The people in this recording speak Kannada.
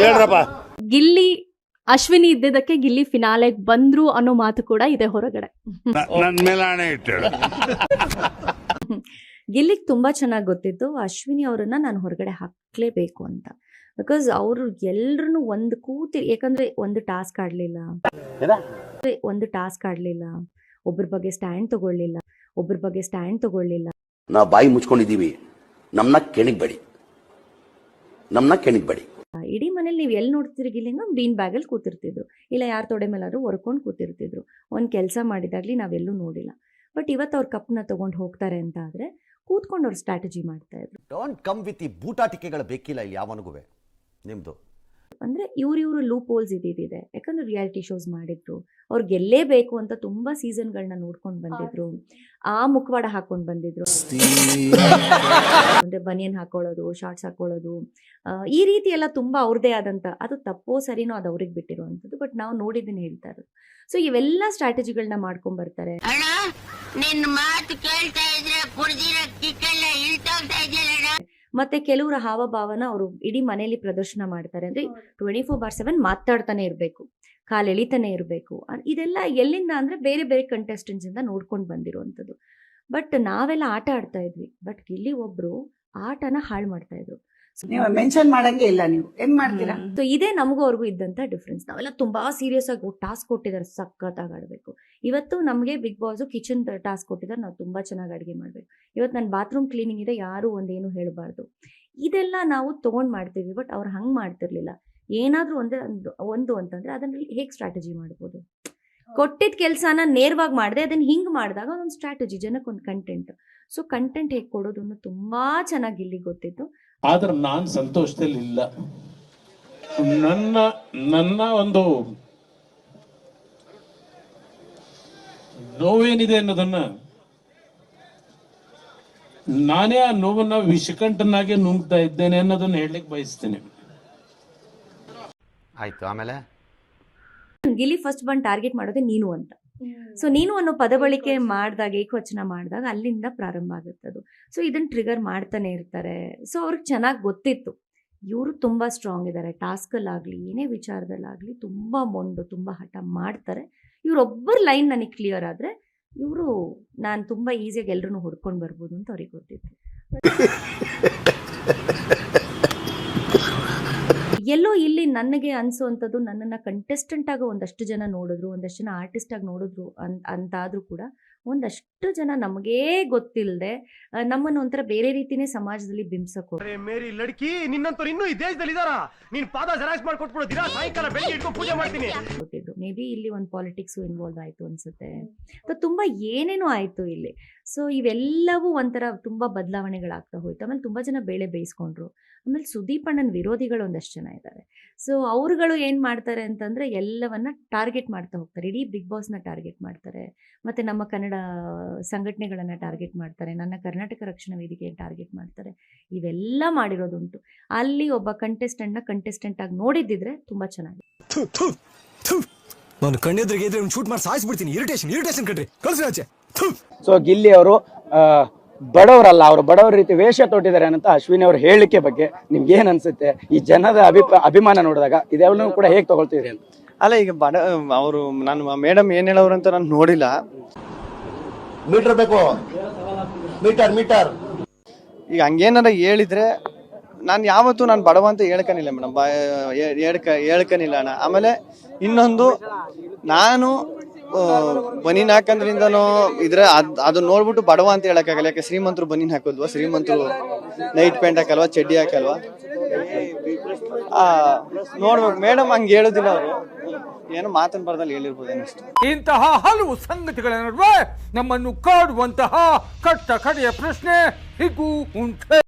ಹೇಳ್ರಪ್ಪ. ಗಿಲ್ಲಿ ಅಶ್ವಿನಿ ಇದ್ದಿದ್ದಕ್ಕೆ ಗಿಲ್ಲಿ ಫಿನಾಲೆಗೆ ಬಂದ್ರು ಅನ್ನೋ ಮಾತು ಕೂಡ ಇದೆ ಹೊರಗಡೆ. ನನ್ನ ಮೇಲೆ ಆಣೆ ಇಟ್ಟು. ಗಿಲ್ಲಿಗೆ ತುಂಬಾ ಚೆನ್ನಾಗಿ ಗೊತ್ತಿತ್ತು ಅಶ್ವಿನಿ ಅವರನ್ನ ನಾನು ಹೊರಗಡೆ ಹಾಕ್ಲೇಬೇಕು ಅಂತ. ಬಿಕಾಸ್ ಅವರು ಎಲ್ರು ಯಾಕಂದ್ರೆ ಒಂದು ಟಾಸ್ಕ್ ಆಡ್ಲಿಲ್ಲ, ಒಬ್ಬರ ಬಗ್ಗೆ ಸ್ಟ್ಯಾಂಡ್ ತಗೊಳ್ಳಿಲ್ಲ. ನಾವು ಬಾಯಿ ಮುಚ್ಕೊಂಡಿದೀವಿ, ನಮ್ನ ಕೆಣಿಗ್ಬೇಡಿ. ಇಡೀ ಮನೇಲಿ ನೀವು ಎಲ್ಲಿ ನೋಡ್ತಿರಿ ಗಿಲ್ಲಿನ ಬೀನ್ ಬ್ಯಾಗಲ್ಲಿ ಕೂತಿರ್ತಿದ್ರು, ಇಲ್ಲ ಯಾರ ತೊಡೆ ಮೇಲಾದ್ರೂ ಹೊರ್ಕೊಂಡು ಕೂತಿರ್ತಿದ್ರು. ಒಂದು ಕೆಲಸ ಮಾಡಿದಾಗ್ಲಿ ನಾವೆಲ್ಲೂ ನೋಡಿಲ್ಲ. ಬಟ್ ಇವತ್ತು ಅವ್ರ ಕಪ್ನ ತಗೊಂಡು ಹೋಗ್ತಾರೆ ಅಂತ ಆದ್ರೆ ಕೂತ್ಕೊಂಡು ಅವ್ರು ಸ್ಟ್ರಾಟಜಿ ಮಾಡ್ತಾ ಇದ್ರು. ಡೋಂಟ್ ಕಮ್ ವಿತ್ ಈ ಬೂಟಾಟಿಕೆಗಳು ಬೇಕಿಲ್ಲ ಇಲ್ಲಿ ಯಾವನಿಗೂ ನಿಮ್ದು. ಅಂದ್ರೆ ಇವ್ರು ಲೂಪ್ ಹೋಲ್ಸ್ ಇದ್ದಿದೆ. ಯಾಕಂದ್ರೆ ರಿಯಾಲಿಟಿ ಶೋಸ್ ಮಾಡಿದ್ರು, ಅವ್ರು ಗೆಲ್ಲೇಬೇಕು ಅಂತ ತುಂಬಾ ಸೀಸನ್ಗಳನ್ನ ನೋಡ್ಕೊಂಡು ಬಂದಿದ್ರು. ಆ ಮುಖವಾಡ ಹಾಕೊಂಡು ಬಂದಿದ್ರು, ಅಂದ್ರೆ ಬನಿಯನ್ ಹಾಕೊಳ್ಳೋದು, ಶಾರ್ಟ್ಸ್ ಹಾಕೊಳ್ಳೋದು, ಈ ರೀತಿ ಎಲ್ಲ ತುಂಬಾ ಅವ್ರದೇ ಆದಂತ, ಅದು ತಪ್ಪೋ ಸರಿನೋ ಅದು ಅವ್ರಿಗೆ ಬಿಟ್ಟಿರುವಂಥದ್ದು. ಬಟ್ ನಾವು ನೋಡಿದ್ದನ್ನ ಹೇಳ್ತಾ ಇರೋದು. ಸೊ ಇವೆಲ್ಲ ಸ್ಟ್ರಾಟಜಿಗಳನ್ನ ಮಾಡ್ಕೊಂಡ್ ಬರ್ತಾರೆ. ಮತ್ತೆ ಕೆಲವರ ಹಾವಭಾವನ ಅವರು ಇಡೀ ಮನೆಯಲ್ಲಿ ಪ್ರದರ್ಶನ ಮಾಡ್ತಾರೆ. ಅಂದ್ರೆ 24/7 ಮಾತಾಡ್ತಾನೆ ಇರಬೇಕು, ಕಾಲು ಎಳಿತಾನೆ ಇರಬೇಕು. ಇದೆಲ್ಲ ಎಲ್ಲಿಂದ ಅಂದ್ರೆ ಬೇರೆ ಬೇರೆ ಕಂಟೆಸ್ಟೆಂಟ್ಸ್ ಇಂದ ನೋಡ್ಕೊಂಡು ಬಂದಿರುವಂಥದ್ದು. ಬಟ್ ನಾವೆಲ್ಲ ಆಟ ಆಡ್ತಾ ಇದ್ವಿ, ಬಟ್ ಇಲ್ಲಿ ಒಬ್ರು ಆಟನ ಹಾಳು ಮಾಡ್ತಾ ಇದ್ರು. ನೀವು ಮೆನ್ಷನ್ ಮಾಡಂಗೆ ಇಲ್ಲ, ನೀವು ಹೆಂಗ್ ಮಾಡ್ತೀರಾ? ಸೊ ಇದೇ ನಮಗೂ ಅವ್ರಿಗೂ ಇದ್ದಂತ ಡಿಫ್ರೆನ್ಸ್. ನಾವೆಲ್ಲ ತುಂಬಾ ಸೀರಿಯಸ್ ಆಗಿ ಟಾಸ್ಕ್ ಕೊಟ್ಟಿದ್ದಾರೆ, ಸಖತ್ತಾಗಿ ಆಡಬೇಕು. ಇವತ್ತು ನಮಗೆ ಬಿಗ್ ಬಾಸ್ ಕಿಚನ್ ಟಾಸ್ಕ್ ಕೊಟ್ಟಿದ್ದಾರೆ, ನಾವು ತುಂಬಾ ಚೆನ್ನಾಗಿ ಅಡುಗೆ ಮಾಡ್ಬೇಕು. ಇವತ್ತು ನನ್ನ ಬಾತ್ರೂಮ್ ಕ್ಲೀನಿಂಗ್ ಇದೆ, ಯಾರು ಒಂದೇನು ಹೇಳಬಾರ್ದು. ಇದೆಲ್ಲ ನಾವು ತಗೊಂಡ್ ಮಾಡ್ತೀವಿ. ಬಟ್ ಅವ್ರು ಹಂಗ್ ಮಾಡ್ತಿರ್ಲಿಲ್ಲ. ಏನಾದ್ರೂ ಒಂದು ಅಂತಂದ್ರೆ ಅದನ್ನ ಹೇಗೆ ಸ್ಟ್ರಾಟಜಿ ಮಾಡ್ಬೋದು, ಕೊಟ್ಟಿದ್ದ ಕೆಲಸನ ನೇರವಾಗಿ ಮಾಡಿದೆ, ಅದನ್ನ ಹಿಂಗ್ ಮಾಡಿದಾಗ ಒಂದು ಸ್ಟ್ರಾಟಜಿ, ಜನಕ್ಕೊಂದು ಕಂಟೆಂಟ್. ಸೊ ಕಂಟೆಂಟ್ ಹೇಗೆ ಕೊಡೋದು ಅನ್ನೋ ತುಂಬಾ ಚೆನ್ನಾಗಿ ಇಲ್ಲಿ ಗೊತ್ತಿತ್ತು. ಆದ್ರೆ ನಾನು ಸಂತೋಷದಲ್ಲಿ ಇಲ್ಲ. ನನ್ನ ಒಂದು ನೋವೇನಿದೆ ಅನ್ನೋದನ್ನ ನಾನೇ ಆ ನೋವನ್ನ ವಿಷಕಂಠನಾಗೆ ನುಂಗ್ತಾ ಇದ್ದೇನೆ ಅನ್ನೋದನ್ನ ಹೇಳಲಿಕ್ಕೆ ಬಯಸ್ತೇನೆ. ಆಯ್ತು, ಆಮೇಲೆ ಗಿಲ್ಲಿ ಫಸ್ಟ್ ಬಂದು ಟಾರ್ಗೆಟ್ ಮಾಡೋದೇ ನೀನು ಅಂತ. ಸೊ ನೀನು ಅನ್ನೋ ಪದ ಬಳಕೆ ಮಾಡಿದಾಗ, ಏಕವಚನ ಮಾಡಿದಾಗ ಅಲ್ಲಿಂದ ಪ್ರಾರಂಭ ಆಗುತ್ತೆ ಅದು. ಸೊ ಇದನ್ನ ಟ್ರಿಗರ್ ಮಾಡ್ತಾನೆ ಇರ್ತಾರೆ. ಸೊ ಅವ್ರಿಗೆ ಚೆನ್ನಾಗಿ ಗೊತ್ತಿತ್ತು ಇವರು ತುಂಬಾ ಸ್ಟ್ರಾಂಗ್ ಇದ್ದಾರೆ, ಟಾಸ್ಕಲ್ಲಾಗಲಿ ಏನೇ ವಿಚಾರದಲ್ಲಾಗಲಿ ತುಂಬಾ ಮೊಂಡು, ತುಂಬಾ ಹಠ ಮಾಡ್ತಾರೆ. ಇವರೊಬ್ಬರ ಲೈನ್ ನನಗೆ ಕ್ಲಿಯರ್ ಆದ್ರೆ ಇವರು ನಾನು ತುಂಬಾ ಈಸಿಯಾಗಿ ಎಲ್ಲರೂ ಹೊಡ್ಕೊಂಡು ಬರ್ಬೋದು ಅಂತ ಅವ್ರಿಗೆ ಗೊತ್ತಿತ್ತು. ಎಲ್ಲೋ ಇಲ್ಲಿ ನನಗೆ ಅನ್ಸುವಂಥದ್ದು, ನನ್ನನ್ನು ಕಂಟೆಸ್ಟೆಂಟ್ ಆಗಿ ಒಂದಷ್ಟು ಜನ ನೋಡಿದ್ರು, ಒಂದಷ್ಟು ಜನ ಆರ್ಟಿಸ್ಟ್ ಆಗಿ ನೋಡಿದ್ರು ಅಂತಾದ್ರೂ ಕೂಡ ಒಂದಷ್ಟು ಜನ ನಮಗೇ ಗೊತ್ತಿಲ್ಲದೆ ನಮ್ಮನ್ನು ಒಂಥರ ಬೇರೆ ರೀತಿನೇ ಸಮಾಜದಲ್ಲಿ ಬಿಂಬಿಸಕ್ಕೆ ಮೇರಿ ಲಡ್ಕಿ ನಿನ್ನಂತವ್ರು ಇನ್ನೂ ಈ ದೇಶದಲ್ಲಿ ಇದಾರಾ? ನೀನ್ ಪಾದ ಜೆರಾಕ್ಸ್ ಮಾಡ್ಕೊಟ್ಬಿಡು, ದಿನ ಸಾಯಂಕಾಲ ಬೆಳಿಗ್ಗೆ ಇಟ್ಕೊಂಡು ಪೂಜೆ ಮಾಡ್ತೀನಿ. ಮೇ ಬಿ ಇಲ್ಲಿ ಒಂದು ಪಾಲಿಟಿಕ್ಸು ಇನ್ವಾಲ್ವ್ ಆಯಿತು ಅನ್ಸುತ್ತೆ. ತುಂಬ ಏನೇನೋ ಆಯಿತು ಇಲ್ಲಿ. ಸೊ ಇವೆಲ್ಲವೂ ಒಂಥರ ತುಂಬ ಬದಲಾವಣೆಗಳಾಗ್ತಾ ಹೋಯ್ತು. ಆಮೇಲೆ ತುಂಬ ಜನ ಬೇಳೆ ಬೇಯಿಸ್ಕೊಂಡ್ರು. ಆಮೇಲೆ ಸುದೀಪ್ ಅಣ್ಣನ ವಿರೋಧಿಗಳು ಒಂದಷ್ಟು ಜನ ಇದ್ದಾರೆ. ಸೊ ಅವ್ರುಗಳು ಏನು ಮಾಡ್ತಾರೆ ಅಂತಂದರೆ ಎಲ್ಲವನ್ನ ಟಾರ್ಗೆಟ್ ಮಾಡ್ತಾ ಹೋಗ್ತಾರೆ. ಇಡೀ ಬಿಗ್ ಬಾಸ್ನ ಟಾರ್ಗೆಟ್ ಮಾಡ್ತಾರೆ, ಮತ್ತು ನಮ್ಮ ಕನ್ನಡ ಸಂಘಟನೆಗಳನ್ನು ಟಾರ್ಗೆಟ್ ಮಾಡ್ತಾರೆ, ನನ್ನ ಕರ್ನಾಟಕ ರಕ್ಷಣಾ ವೇದಿಕೆಯನ್ನು ಟಾರ್ಗೆಟ್ ಮಾಡ್ತಾರೆ. ಇವೆಲ್ಲ ಮಾಡಿರೋದುಂಟು. ಅಲ್ಲಿ ಒಬ್ಬ ಕಂಟೆಸ್ಟೆಂಟ್ ಆಗಿ ನೋಡಿದ್ದಿದ್ರೆ ತುಂಬ ಚೆನ್ನಾಗಿ. ನಾನು ಕಣ್ಣೆದ್ರಿಗೆ ಇದ್ರೆ ಶೂಟ್ ಮಾಡಿ ಸಾಯಿಸ್ಬಿಡ್ತೀನಿ. ಇರಿಟೇಷನ್ ಕಣ್ರಿ, ಕಳ್ಸಿ. ಸೊ ಗಿಲ್ಲಿ ಅವರು ಬಡವರಲ್ಲ, ಅವರು ಬಡವರ ರೀತಿ ವೇಷ ತೊಟ್ಟಿದ್ದಾರೆ ಅಂತ ಅಶ್ವಿನಿ ಅವ್ರ ಹೇಳಿಕೆ ಬಗ್ಗೆ ನಿಮ್ಗೆ ಏನ್ ಅನ್ಸುತ್ತೆ? ಈ ಜನದ ಅಭಿಮಾನ ನೋಡಿದಾಗ ಇದೆಲ್ಲನೂ ಕೂಡ ಹೇಗೆ ತಗೊಳ್ತಿದ್ರಿ ಅಂತ? ಅಲ್ಲ, ಈಗ ಅವರು ನಾನು ಮೇಡಮ್ ಏನ್ ಹೇಳೋರು ಅಂತ ನಾನು ನೋಡಿಲ್ಲ. ಮೀಟರ್ ಬೇಕು, ಮೀಟರ್ ಈಗ ಹಂಗೇನಾರ ಹೇಳಿದ್ರೆ ನಾನು ಯಾವತ್ತೂ ನಾನು ಬಡವ ಅಂತ ಹೇಳ್ಕನಿಲ್ಲ ಮೇಡಮ್, ಹೇಳ್ಕನಿಲ್ಲ ಅಣ್ಣ. ಆಮೇಲೆ ಇನ್ನೊಂದು, ನಾನು ಬನೀನ್ ಹಾಕಂದ್ರಿಂದನೋ ಇದ್ರೆ ಅದು ನೋಡ್ಬಿಟ್ಟು ಬಡವ ಅಂತ ಹೇಳಕ್ಕಾಗಲ್ಲ. ಯಾಕೆ ಶ್ರೀಮಂತರು ಬನೀನ್ ಹಾಕೋದ್ವಾ, ಶ್ರೀಮಂತರು ನೈಟ್ ಪ್ಯಾಂಟ್ ಹಾಕಲ್ವಾ, ಚಡ್ಡಿ ಹಾಕಲ್ವಾ? ನೋಡ್ಬೇಕು ಮೇಡಮ್, ಹಂಗೆ ಹೇಳೋದಿಲ್ಲ ಅವರು, ಏನೋ ಮಾತನ್ ಬರದಲ್ಲಿ ಹೇಳಿರ್ಬೋದೇನಷ್ಟೇ. ಇಂತಹ ಹಲವು ಸಂಗತಿಗಳ ನಡುವೆ ನಮ್ಮನ್ನು ಕಾಡುವಂತಹ ಕಟ್ಟ ಕಡೆಯ ಪ್ರಶ್ನೆ ಹೀಗೂ ಉಂಟು.